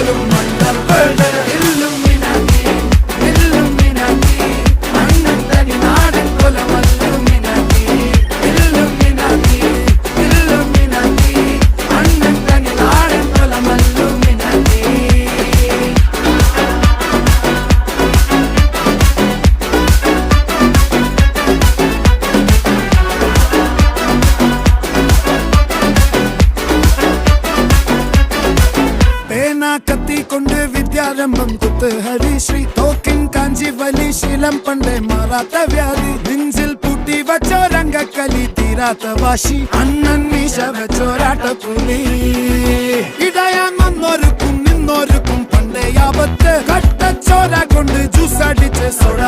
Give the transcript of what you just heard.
പോലും മണ്ടപ്പേട് Illuminati Illuminati അണ്ണൻ തനി നാടൻ കൊലമല്ലുമിനാറ്റി ഇല്ലുമിനാറ്റി ഇല്ലുമിനാറ്റി അണ്ണൻ തനി നാടൻ കൊലമല്ലുമിനാറ്റി. കത്തി കൊണ്ട് വിദ്യാരംഭം കുത്ത് ഹരിശ്രീ തോക്കിൻ കാഞ്ചി വലി ശീലം പണ്ടേ മാറാത്ത വ്യാധി നെഞ്ചിൽ പൂട്ടി വച്ചോരംഗക്കലി തീരാത്ത വാശി അണ്ണൻ മീശ വെച്ചോരാട്ട പുലി ഇടയാൻ വന്നോർക്കും നിന്നോർക്കും പണ്ടേ ആപത്ത് കട്ടച്ചോര കൊണ്ട് ജ്യൂസ് അടിച്ച് സോഡ